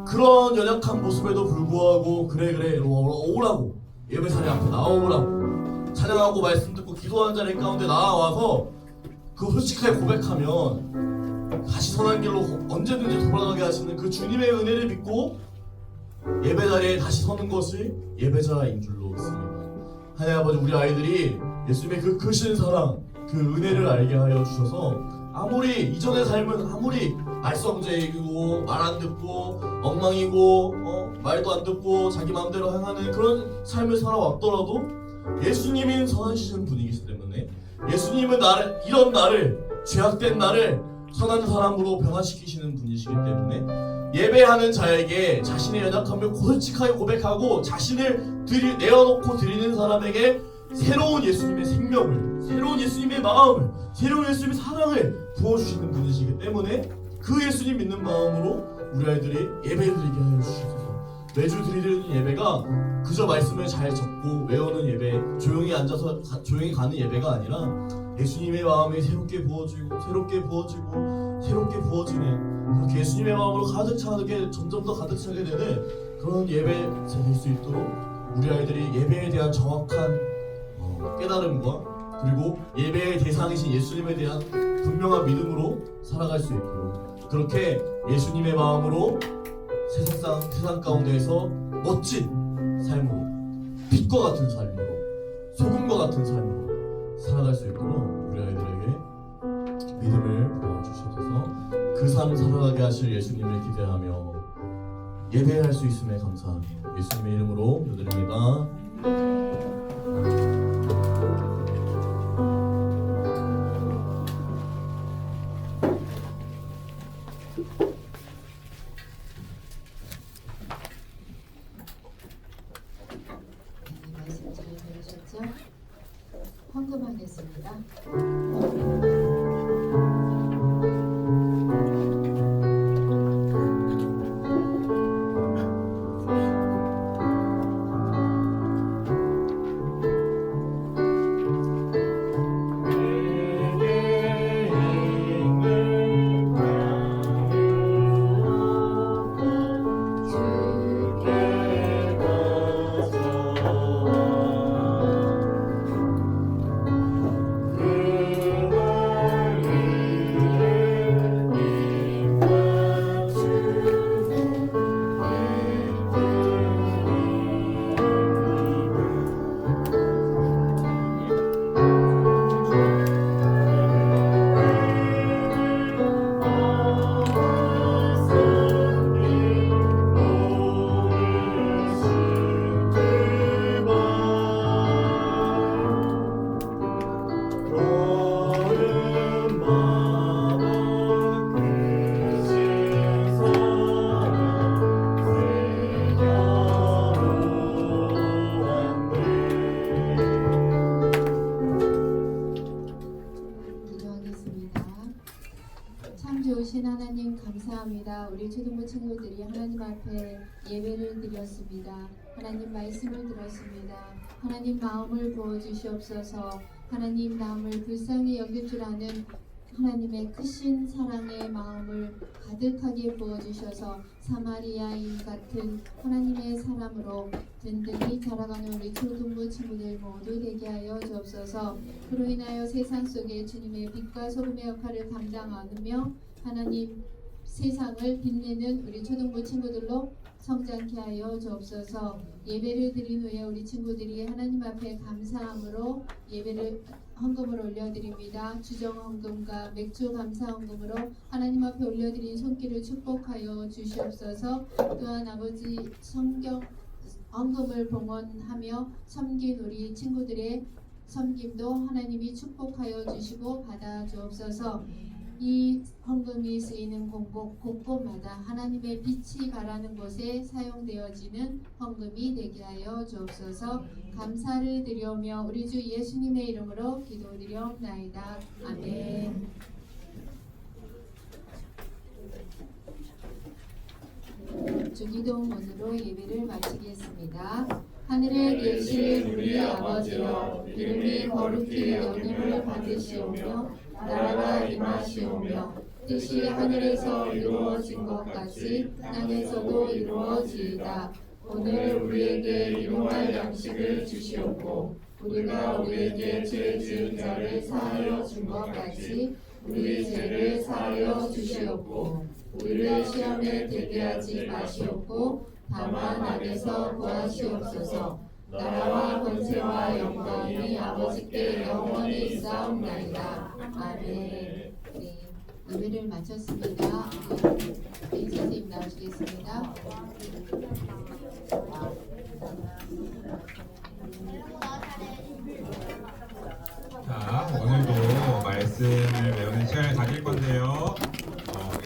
그런 연약한 모습에도 불구하고 그래 오라고 예배 자리 앞에 나오라고 찬양하고 말씀 듣고 기도하는 자리 가운데 나와서 그 솔직하게 고백하면 다시 선한 길로 언제든지 돌아가게 하시는 그 주님의 은혜를 믿고 예배 자리에 다시 서는 것이 예배자인 줄로 믿습니다. 하나님 아버지 우리 아이들이 예수님의 그 크신 사랑 그 은혜를 알게 하여 주셔서 아무리 이전의 삶은 아무리 말썽쟁이고 말 안 듣고 엉망이고 말도 안 듣고 자기 마음대로 행하는 그런 삶을 살아왔더라도 예수님이 선하시는 분이기 때문에 예수님은 이런 나를 죄악된 나를 선한 사람으로 변화시키시는 분이시기 때문에 예배하는 자에게 자신의 연약함을 솔직하게 고백하고 자신을 내어놓고 드리는 사람에게 새로운 예수님의 생명을, 새로운 예수님의 마음을, 새로운 예수님의 사랑을 부어주시는 분이시기 때문에 그 예수님 믿는 마음으로 우리 아이들이 예배를 드리게 하여 주셔서 매주 드리는 예배가 그저 말씀을 잘 적고 외우는 예배, 조용히 앉아서 조용히 가는 예배가 아니라 예수님의 마음이 새롭게 부어지고 새롭게 부어지고 새롭게 부어지는 그렇게 예수님의 마음으로 가득 차게 점점 더 가득 차게 되는 그런 예배가 될 수 있도록 우리 아이들이 예배에 대한 정확한 깨달음과 그리고 예배의 대상이신 예수님에 대한 분명한 믿음으로 살아갈 수 있도록 그렇게 예수님의 마음으로 세상 가운데에서 멋진 삶으로 빛과 같은 삶으로 소금과 같은 삶으로 살아갈 수 있도록 우리 아이들에게 믿음을 부어주셔서 그 삶 살아가게 하실 예수님을 기대하며 예배할 수 있음에 감사하며 예수님의 이름으로 기도드립니다. 말씀 잘 들으셨죠? 헌금하겠습니다. 그 감사합니다. 우리 초등부 친구들이 하나님 앞에 예배를 드렸습니다. 하나님 말씀을 들었습니다. 하나님 마음을 부어주시옵소서. 하나님 마음을 불쌍히 여길 줄 아는 하나님의 크신 사랑의 마음을 가득하게 부어주셔서 사마리아인 같은 하나님의 사람으로 든든히 자라가는 우리 초등부 친구들 모두 되게 하여 주옵소서. 그로 인하여 세상 속에 주님의 빛과 소금의 역할을 감당하며 하나님 세상을 빛내는 우리 초등부 친구들로 성장케 하여 주옵소서. 예배를 드린 후에 우리 친구들이 하나님 앞에 감사함으로 예배를 헌금을 올려드립니다. 주정 헌금과 맥주 감사 헌금으로 하나님 앞에 올려드린 손길을 축복하여 주시옵소서. 또한 아버지 성경 헌금을 봉헌하며 섬긴 우리 친구들의 섬김도 하나님이 축복하여 주시고 받아 주옵소서. 이 헌금이 쓰이는 곳곳마다 하나님의 빛이 가라는 곳에 사용되어지는 헌금이 되게 하여 주옵소서. 감사를 드리오며 우리 주 예수님의 이름으로 기도드리옵나이다. 아멘. 주기도문으로 예배를 마치겠습니다. 하늘에 계신 우리 아버지여, 이름이 거룩히 여김을 받으시오며 나라가 임하시오며 뜻이 하늘에서 이루어진 것 같이 땅에서도 이루어지이다. 오늘 우리에게 일용할 양식을 주시옵고 우리가 우리에게 죄 지은 자를 사하여 준 것 같이 우리 죄를 사하여 주시옵고 우리를 시험에 들게 하지 마시옵고 다만 악에서 구하시옵소서. 나라와 권세와 영광이 아버지께 영원히 있사옵나이다. 아멘. 네, 예배를 마쳤습니다. 네, 선생님 나오시겠습니다.